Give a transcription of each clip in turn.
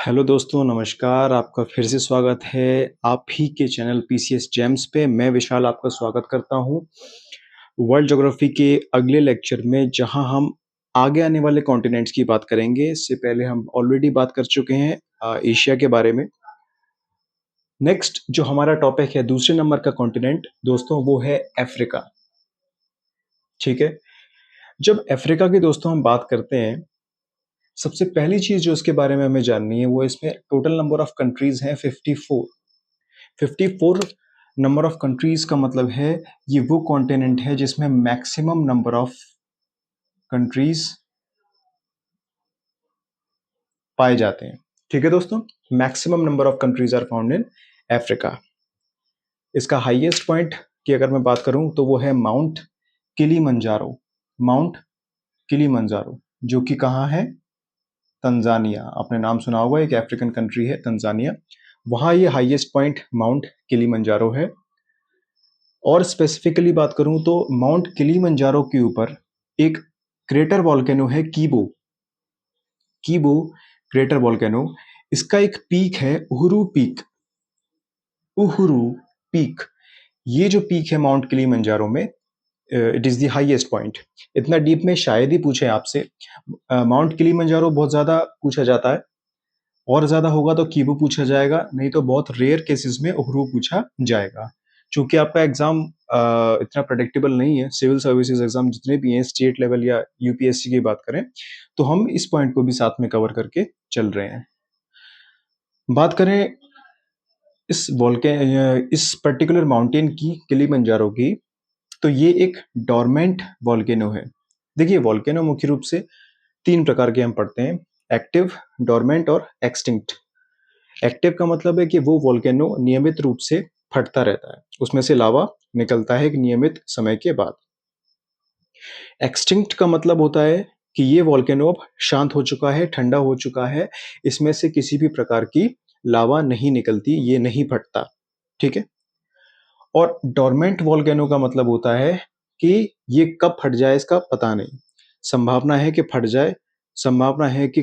Hello दोस्तों, नमस्कार। आपका फिर से स्वागत है आप ही के चैनल पीसीएस जेम्स पे। मैं विशाल आपका स्वागत करता हूँ वर्ल्ड ज्योग्राफी के अगले लेक्चर में, जहाँ हम आगे आने वाले कॉन्टिनेंट्स की बात करेंगे। इससे पहले हम ऑलरेडी बात कर चुके हैं एशिया के बारे में। नेक्स्ट जो हमारा टॉपिक है, दूसरे नंबर का कॉन्टिनेंट दोस्तों, वो है अफ्रीका। ठीक है। जब अफ्रीका की दोस्तों हम बात करते हैं, सबसे पहली चीज जो इसके बारे में हमें जाननी है, वो इसमें टोटल नंबर ऑफ कंट्रीज हैं 54। 54 नंबर ऑफ कंट्रीज का मतलब है ये वो कॉन्टिनेंट है जिसमें मैक्सिमम नंबर ऑफ कंट्रीज पाए जाते हैं। ठीक है दोस्तों, maximum number of countries are found in Africa. इसका हाईएस्ट पॉइंट की अगर मैं बात करूं तो वो है माउंट किलीमंजारो। माउंट किलीमंजारो जो कि कहाँ है? तंजानिया। आपने नाम सुना होगा, एक अफ्रीकन कंट्री है तंजानिया, वहां ये हाईएस्ट पॉइंट माउंट किलीमंजारो है। और स्पेसिफिकली बात करूं तो माउंट किलीमंजारो के ऊपर एक क्रेटर वॉल्केनो है, कीबो। कीबो क्रेटर वॉल्केनो, इसका एक पीक है उहुरु पीक। उहुरु पीक, ये जो पीक है माउंट किलीमंजारो में, it is the highest point. इतना डीप में शायद ही पूछे आपसे। माउंट किलीमंजारो बहुत ज्यादा पूछा जाता है, और ज्यादा होगा तो कीबो पूछा जाएगा, नहीं तो बहुत रेयर केसेस में उहुरु पूछा जाएगा। चूंकि आपका एग्जाम इतना प्रेडिक्टेबल नहीं है, सिविल सर्विसेज एग्जाम जितने भी हैं, स्टेट लेवल या यूपीएससी की बात करें, तो हम इस पॉइंट को भी साथ में कवर करके चल रहे हैं। बात करें इस पर्टिकुलर माउंटेन की, किलीमंजारो की, तो ये एक डोरमेंट वॉल्केनो है। देखिए, वॉल्केनो मुख्य रूप से तीन प्रकार के हम पढ़ते हैं: एक्टिव, डोरमेंट और एक्सटिंक्ट। एक्टिव का मतलब है कि वो वॉल्केनो नियमित रूप से फटता रहता है, उसमें से लावा निकलता है एक नियमित समय के बाद। एक्सटिंक्ट का मतलब होता है कि ये वॉल्केनो अब शांत हो चुका है, ठंडा हो चुका है, इसमें से किसी भी प्रकार की लावा नहीं निकलती, ये नहीं फटता। ठीक है। और डोरमेंट वॉल्केनो का मतलब होता है कि ये कब फट जाए इसका पता नहीं, संभावना है कि फट जाए, संभावना है कि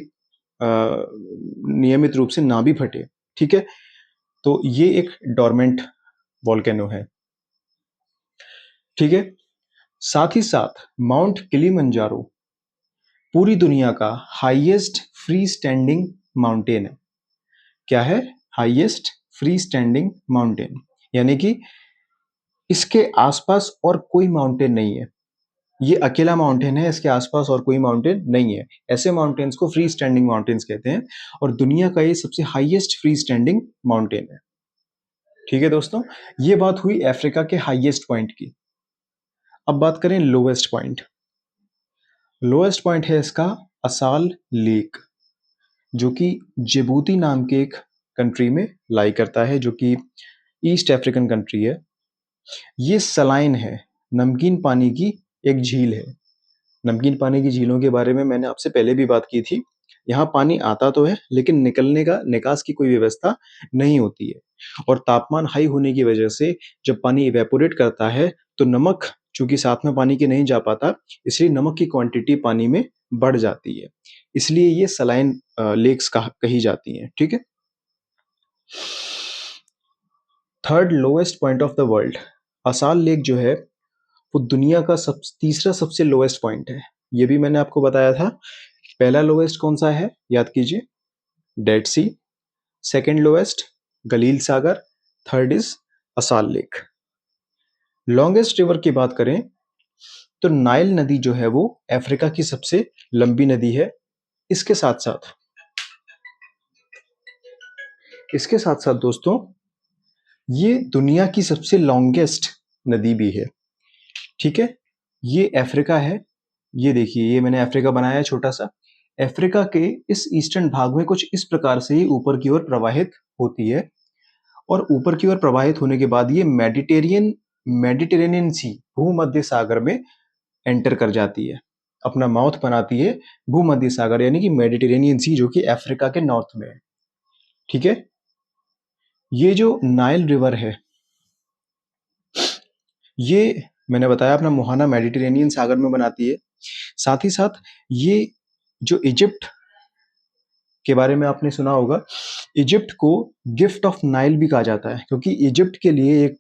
नियमित रूप से ना भी फटे। ठीक है। तो ये एक डोरमेंट वॉल्केनो है। ठीक है। साथ ही साथ माउंट किलीमंजारो पूरी दुनिया का हाईएस्ट फ्री स्टैंडिंग माउंटेन है। क्या है? हाईएस्ट फ्री स्टैंडिंग माउंटेन, यानी कि इसके आसपास और कोई माउंटेन नहीं है। ये अकेला माउंटेन है, इसके आसपास और कोई माउंटेन नहीं है। ऐसे माउंटेन्स को फ्री स्टैंडिंग माउंटेन्स कहते हैं, और दुनिया का ये सबसे हाईएस्ट फ्री स्टैंडिंग माउंटेन है। ठीक है दोस्तों, ये बात हुई अफ्रीका के हाईएस्ट पॉइंट की। अब बात करें लोवेस्ट पॉइंट। लोएस्ट पॉइंट है इसका असाल लेक, जो कि जिबूती नाम के एक कंट्री में लाई करता है, जो कि ईस्ट अफ्रीकन कंट्री है। ये सलाइन है, नमकीन पानी की एक झील है। नमकीन पानी की झीलों के बारे में मैंने आपसे पहले भी बात की थी। यहाँ पानी आता तो है, लेकिन निकलने का, निकास की कोई व्यवस्था नहीं होती है। और तापमान हाई होने की वजह से जब पानी इवेपोरेट करता है, तो नमक चूंकि साथ में पानी के नहीं जा पाता, इसलिए नमक की क्वांटिटी पानी में बढ़ जाती है। इसलिए ये सलाइन लेक्स कही जाती हैं। ठीक है। Third lowest point of the world, असाल लेक जो है, वो दुनिया का तीसरा सबसे लोएस्ट पॉइंट है। ये भी मैंने आपको बताया था। पहला लोएस्ट कौन सा है, याद कीजिए, dead sea. Second lowest Galilee सागर। Third is Assal lake. Longest river की बात करें तो नाइल नदी जो है वो अफ्रीका की सबसे लंबी नदी है। इसके साथ साथ दोस्तों, ये दुनिया की सबसे लॉन्गेस्ट नदी भी है। ठीक है। ये अफ्रीका है। ये देखिए, ये मैंने अफ्रीका बनाया है छोटा सा। अफ्रीका के इस ईस्टर्न भाग में कुछ इस प्रकार से ही ऊपर की ओर प्रवाहित होती है, और ऊपर की ओर प्रवाहित होने के बाद ये मेडिटेरेनियन सी, भूमध्य सागर में एंटर कर जाती है, अपना माउथ बनाती है भूमध्य सागर, यानी कि मेडिटेरेनियन सी, जो कि अफ्रीका के नॉर्थ में है। ठीक है। ये जो नाइल रिवर है, ये मैंने बताया अपना मुहाना मेडिटेरेनियन सागर में बनाती है। साथ ही साथ ये जो इजिप्ट के बारे में आपने सुना होगा। इजिप्ट को गिफ्ट ऑफ नाइल भी कहा जाता है क्योंकि इजिप्ट के लिए एक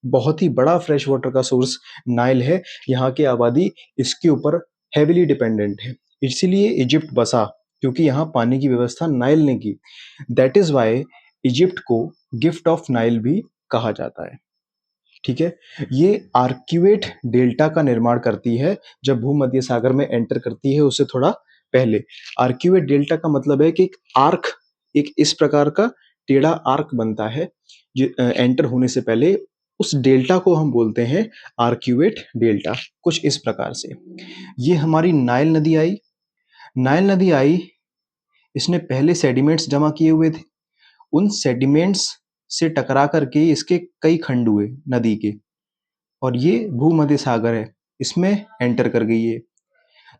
बहुत ही बड़ा फ्रेश वाटर का सोर्स नाइल है। यहाँ की आबादी इसके ऊपर हेविली डिपेंडेंट है, इसीलिए इजिप्ट बसा, क्योंकि यहाँ पानी की व्यवस्था नाइल ने की। दैट इज वाई इजिप्ट को गिफ्ट ऑफ नाइल भी कहा जाता है। ठीक है, ये आर्क्यूएट डेल्टा का निर्माण करती है जब भूमध्य सागर में एंटर करती है उससे थोड़ा पहले। आर्क्यूएट डेल्टा का मतलब है कि एक आर्क, एक इस प्रकार का टेढ़ा आर्क बनता है एंटर होने से पहले। उस डेल्टा को हम बोलते हैं आर्क्यूएट डेल्टा, कुछ इस प्रकार से। ये हमारी नाइल नदी आई। नाइल नदी आई, इसने पहले सेडिमेंट्स जमा किए हुए थे। उन सेडिमेंट्स से टकरा करके इसके कई खंड हुए नदी के, और ये भूमध्य सागर है, इसमें एंटर कर गई है।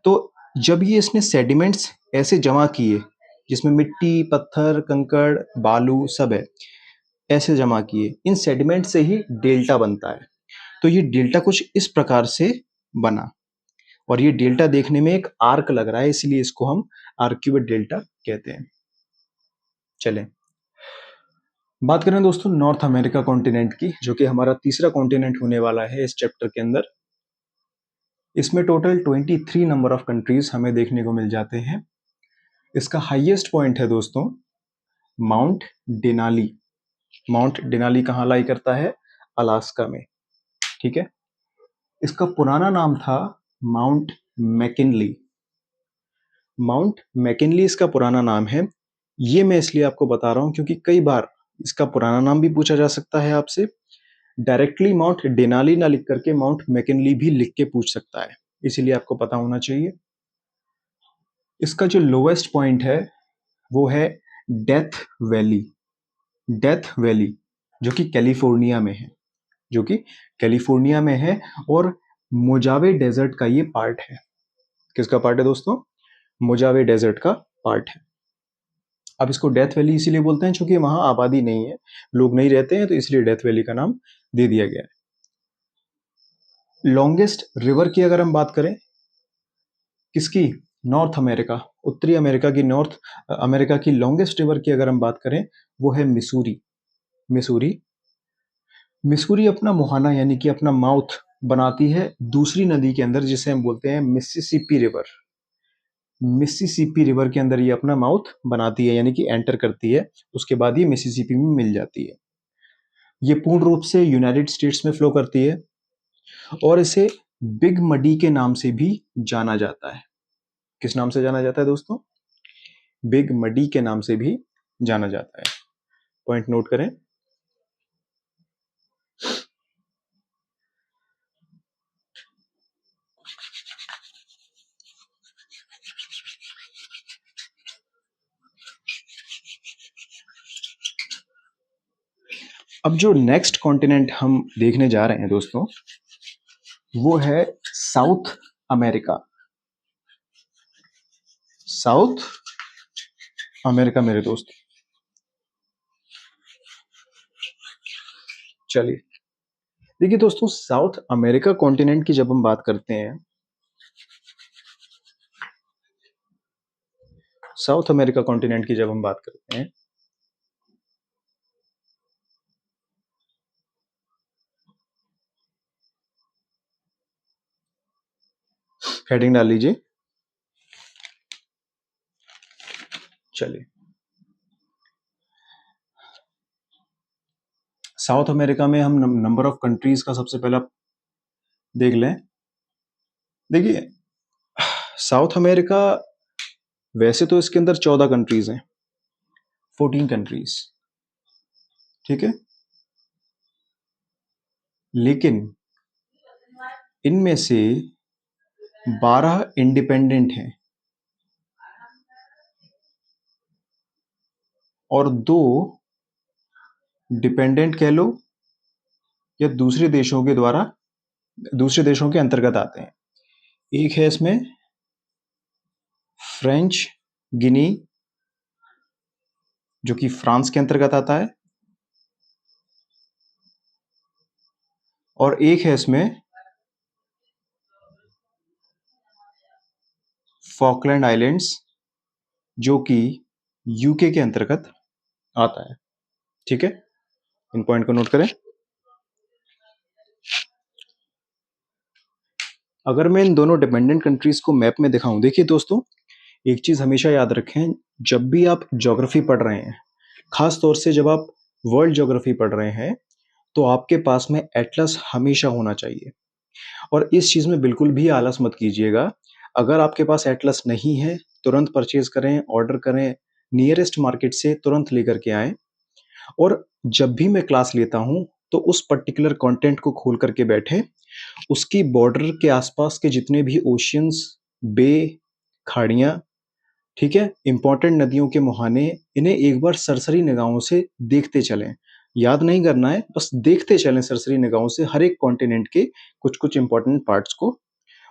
तो जब ये इसने सेडिमेंट्स ऐसे जमा किए जिसमें मिट्टी, पत्थर, कंकड़, बालू सब है, ऐसे जमा किए, इन सेडिमेंट से ही डेल्टा बनता है। तो ये डेल्टा कुछ इस प्रकार से बना, और ये डेल्टा देखने में एक आर्क लग रहा है, इसलिए इसको हम आर्क्यूएट डेल्टा कहते हैं। चलें, बात करें दोस्तों नॉर्थ अमेरिका कॉन्टिनेंट की, जो कि हमारा तीसरा कॉन्टिनेंट होने वाला है इस चैप्टर के अंदर। इसमें टोटल 23 नंबर ऑफ कंट्रीज हमें देखने को मिल जाते हैं। इसका हाईएस्ट पॉइंट है दोस्तों माउंट डेनाली। माउंट डेनाली कहाँ लाई करता है? अलास्का में। ठीक है, इसका पुराना नाम था माउंट मैकिनली। माउंट मैकिनली इसका पुराना नाम है। ये मैं इसलिए आपको बता रहा हूं क्योंकि कई बार इसका पुराना नाम भी पूछा जा सकता है आपसे। डायरेक्टली माउंट डेनाली ना लिख करके माउंट मैकिनली भी लिख के पूछ सकता है, इसीलिए आपको पता होना चाहिए। इसका जो लोएस्ट पॉइंट है वो है डेथ वैली। डेथ वैली जो कि कैलिफोर्निया में है, जो कि कैलिफोर्निया में है, और मोजावे डेजर्ट का ये पार्ट है। किसका पार्ट है दोस्तों? मोजावे डेजर्ट का पार्ट है। अब इसको डेथ वैली इसीलिए बोलते हैं क्योंकि वहां आबादी नहीं है, लोग नहीं रहते हैं, तो इसलिए डेथ वैली का नाम दे दिया गया है। लॉन्गेस्ट रिवर की अगर हम बात करें, किसकी? नॉर्थ अमेरिका, उत्तरी अमेरिका की, नॉर्थ अमेरिका की लॉन्गेस्ट रिवर की अगर हम बात करें, वो है मिसूरी। मिसूरी। मिसूरी अपना मुहाना यानी कि अपना माउथ बनाती है दूसरी नदी के अंदर, जिसे हम बोलते हैं मिसिसिपी रिवर। मिसिसिपी रिवर के अंदर ये अपना माउथ बनाती है, यानी कि एंटर करती है, उसके बाद ये मिसिसिपी में मिल जाती है। ये पूर्ण रूप से यूनाइटेड स्टेट्स में फ्लो करती है, और इसे बिग मडी के नाम से भी जाना जाता है। किस नाम से जाना जाता है दोस्तों? बिग मडी के नाम से भी जाना जाता है। पॉइंट नोट करें। अब जो नेक्स्ट कॉन्टिनेंट हम देखने जा रहे हैं दोस्तों, वो है साउथ अमेरिका। साउथ अमेरिका मेरे दोस्त। चलिए, देखिए दोस्तों, साउथ अमेरिका कॉन्टिनेंट की जब हम बात करते हैं, साउथ अमेरिका कॉन्टिनेंट की जब हम बात करते हैं, हेडिंग डाल लीजिए। चलिए, साउथ अमेरिका में हम नंबर ऑफ कंट्रीज का सबसे पहला देख लें। देखिए, साउथ अमेरिका वैसे तो इसके अंदर 14 कंट्रीज हैं, 14 कंट्रीज। ठीक है, लेकिन इनमें से 12 इंडिपेंडेंट हैं और 2 डिपेंडेंट कह लो, या दूसरे देशों के द्वारा, दूसरे देशों के अंतर्गत आते हैं। एक है इसमें फ्रेंच गिनी, जो कि फ्रांस के अंतर्गत आता है, और एक है इसमें फॉकलैंड आइलैंड्स, जो कि यूके के अंतर्गत आता है। ठीक है, इन पॉइंट को नोट करें। अगर मैं इन दोनों डिपेंडेंट कंट्रीज को मैप में दिखाऊं, देखिए दोस्तों, एक चीज हमेशा याद रखें, जब भी आप ज्योग्राफी पढ़ रहे हैं, खास तौर से जब आप वर्ल्ड ज्योग्राफी पढ़ रहे हैं, तो आपके पास में एटलस हमेशा होना चाहिए। और इस चीज में बिल्कुल भी आलस मत कीजिएगा। अगर आपके पास एटलस नहीं है, तुरंत परचेज करें, ऑर्डर करें, नियरेस्ट मार्केट से तुरंत लेकर के आएं। और जब भी मैं क्लास लेता हूं, तो उस पर्टिकुलर कंटेंट को खोल करके बैठे, उसकी बॉर्डर के आसपास के जितने भी ओशियंस, बे, खाड़ियां, ठीक है, इंपॉर्टेंट नदियों के मुहाने, इन्हें एक बार सरसरी निगाहों से देखते चलें। याद नहीं करना है, बस देखते चलें सरसरी निगाहों से हर एक कॉन्टिनेंट के कुछ कुछ इंपॉर्टेंट पार्ट्स को,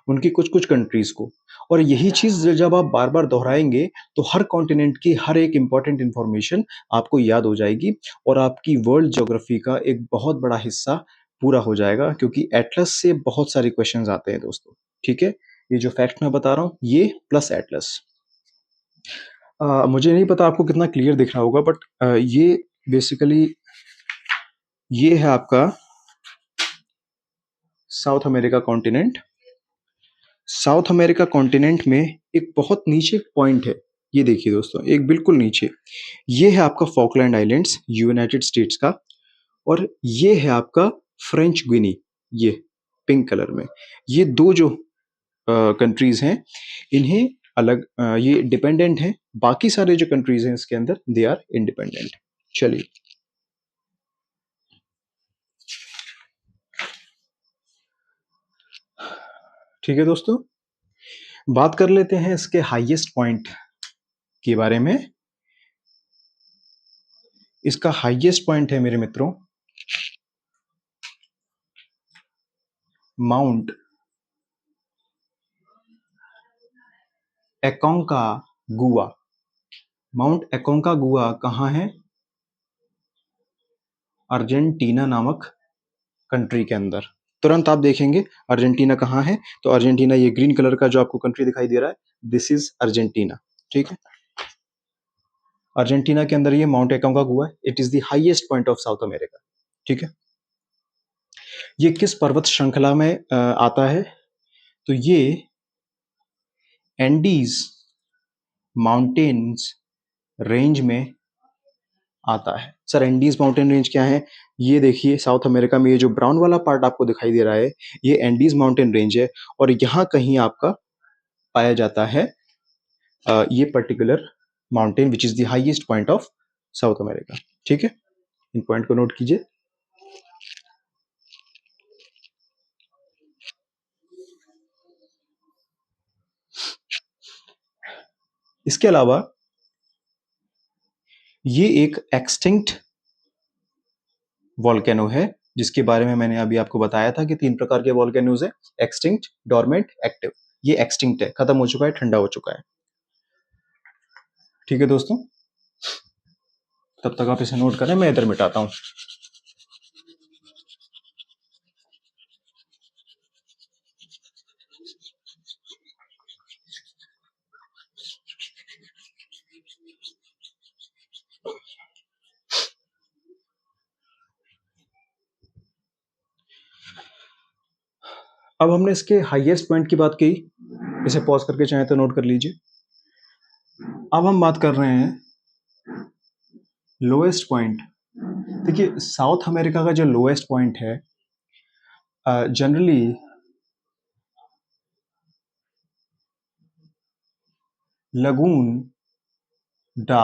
उनकी कुछ कुछ कंट्रीज को। और यही चीज जब आप बार बार दोहराएंगे, तो हर कॉन्टिनेंट की हर एक इंपॉर्टेंट इंफॉर्मेशन आपको याद हो जाएगी, और आपकी वर्ल्ड ज्योग्राफी का एक बहुत बड़ा हिस्सा पूरा हो जाएगा, क्योंकि एटलस से बहुत सारे क्वेश्चंस आते हैं दोस्तों। ठीक है, ये जो फैक्ट मैं बता रहा हूँ, ये प्लस एटलस। मुझे नहीं पता आपको कितना क्लियर दिख रहा होगा, बट ये बेसिकली ये है आपका south America continent. South America continent में एक बहुत नीचे पॉइंट है, ये देखिए दोस्तों, एक बिल्कुल नीचे, ये है आपका फॉकलैंड आइलैंड्स, यूनाइटेड स्टेट्स का। और ये है आपका फ्रेंच गिनी, ये पिंक कलर में। ये दो जो कंट्रीज हैं, इन्हें अलग ये डिपेंडेंट हैं। बाकी सारे जो कंट्रीज हैं इसके अंदर, दे आर इंडिपेंडेंट। चलिए, ठीक है दोस्तों, बात कर लेते हैं इसके हाईएस्ट पॉइंट के बारे में। इसका हाईएस्ट पॉइंट है मेरे मित्रों, माउंट एकोंकागुआ। माउंट एकोंकागुआ कहाँ है? अर्जेंटीना नामक कंट्री के अंदर। तुरंत आप देखेंगे अर्जेंटीना कहाँ है, तो अर्जेंटीना, ये ग्रीन कलर का जो आपको कंट्री दिखाई दे रहा है, दिस इज अर्जेंटीना। ठीक है, अर्जेंटीना के अंदर ये माउंट एकोंकागुआ है। It is the highest point of south America. ठीक है, ये किस पर्वत श्रृंखला में आता है? तो ये एंडीज माउंटेन्स रेंज में आता है। सर, एंडीज माउंटेन रेंज क्या है? ये देखिए, साउथ अमेरिका में ये जो ब्राउन वाला पार्ट आपको दिखाई दे रहा है, ये एंडीज माउंटेन रेंज है। और यहाँ कहीं आपका पाया जाता है ये particular mountain, which is the highest point of south America. ठीक है, इन पॉइंट को नोट कीजिए। इसके अलावा ये एक एक्सटिंक्ट वॉल्केनो है, जिसके बारे में मैंने अभी आपको बताया था कि 3 प्रकार के वॉल्केनोज है, एक्सटिंक्ट, डोरमेंट, एक्टिव। ये एक्सटिंक्ट है, खत्म हो चुका है, ठंडा हो चुका है। ठीक है दोस्तों, तब तक आप इसे नोट करें, मैं इधर मिटाता हूं। अब हमने इसके हाईएस्ट पॉइंट की बात की, इसे पॉज करके चाहे तो नोट कर लीजिए। अब हम बात कर रहे हैं लोएस्ट पॉइंट। देखिए, साउथ अमेरिका का जो लोएस्ट पॉइंट है, जनरली लगून डा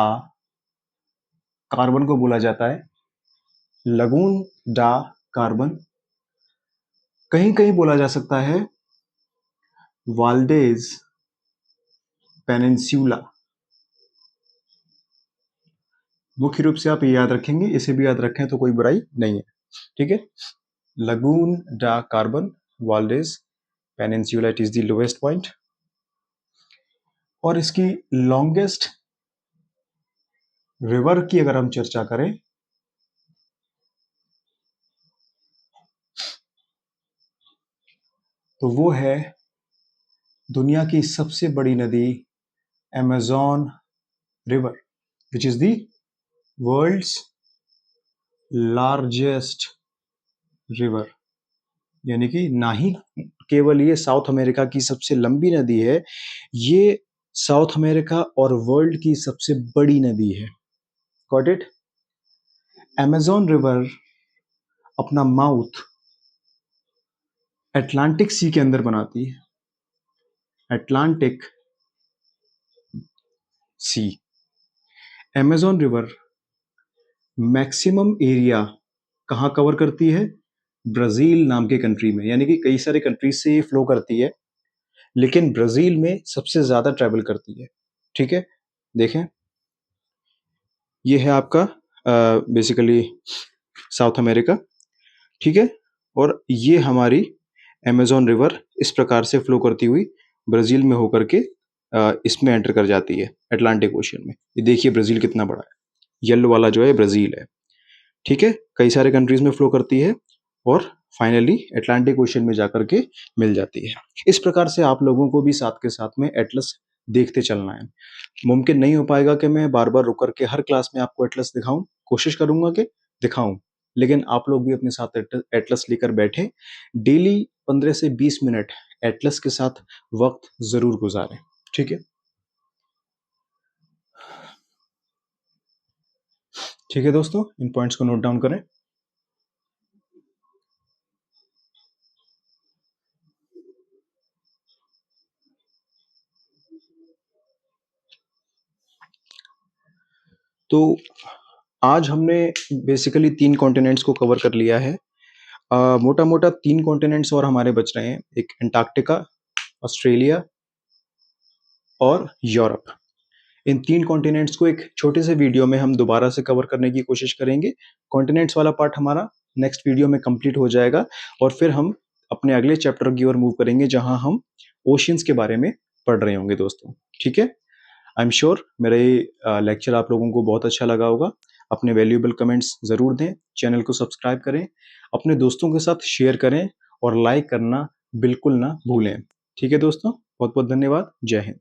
कार्बन को बोला जाता है। लगून डा कार्बन, कहीं कहीं बोला जा सकता है वाल्डेज पेनिनसुला। मुख्य रूप से आप ये याद रखेंगे, इसे भी याद रखें तो कोई बुराई नहीं है। ठीक है, Laguna del Carbon, Valdes peninsula, it is the lowest point. और इसकी लॉन्गेस्ट रिवर की अगर हम चर्चा करें, तो वो है दुनिया की सबसे बड़ी नदी, Amazon river. Which is the world's largest river, यानी कि ना ही केवल ये साउथ अमेरिका की सबसे लंबी नदी है, ये साउथ अमेरिका और वर्ल्ड की सबसे बड़ी नदी है। Got it? अमेजोन रिवर अपना माउथ अटलांटिक सी के अंदर बनाती है, अटलांटिक सी। अमेजोन रिवर मैक्सिमम एरिया कहाँ कवर करती है? ब्राजील नाम के कंट्री में, यानी कि कई सारे कंट्रीज से ये फ्लो करती है, लेकिन ब्राजील में सबसे ज्यादा ट्रेवल करती है। ठीक है, देखें, ये है आपका बेसिकली साउथ अमेरिका, ठीक है, और ये हमारी अमेजोन रिवर इस प्रकार से फ्लो करती हुई ब्राजील में होकर के इसमें एंटर कर जाती है अटलांटिक ओशियन में। ये देखिए ब्राजील कितना बड़ा है, येलो वाला जो है ब्राजील है। ठीक है, कई सारे कंट्रीज में फ्लो करती है और फाइनली अटलांटिक ओशियन में जाकर के मिल जाती है। इस प्रकार से आप लोगों को भी साथ के साथ में एटलस देखते चलना है। मुमकिन नहीं हो पाएगा कि मैं बार बार रुक करके हर क्लास में आपको एटलस दिखाऊं, कोशिश करूंगा कि दिखाऊं, लेकिन आप लोग भी अपने साथ एटलस लेकर बैठे, डेली 15 से 20 मिनट एटलस के साथ वक्त जरूर गुजारें। ठीक है, ठीक है दोस्तों, इन पॉइंट्स को नोट डाउन करें। तो आज हमने बेसिकली 3 कॉन्टिनेंट्स को कवर कर लिया है। मोटा मोटा 3 कॉन्टिनेंट्स और हमारे बच रहे हैं, एक अंटार्कटिका, ऑस्ट्रेलिया और यूरोप। इन 3 कॉन्टिनेंट्स को एक छोटे से वीडियो में हम दोबारा से कवर करने की कोशिश करेंगे। कॉन्टिनेंट्स वाला पार्ट हमारा नेक्स्ट वीडियो में कंप्लीट हो जाएगा और फिर हम अपने अगले चैप्टर की ओर मूव करेंगे जहां हम ओशियंस के बारे में पढ़ रहे होंगे दोस्तों। ठीक है, आई एम श्योर मेरा ये लेक्चर आप लोगों को बहुत अच्छा लगा होगा। अपने वैल्यूएबल कमेंट्स ज़रूर दें, चैनल को सब्सक्राइब करें, अपने दोस्तों के साथ शेयर करें और लाइक करना बिल्कुल ना भूलें। ठीक है दोस्तों, बहुत बहुत धन्यवाद। जय हिंद।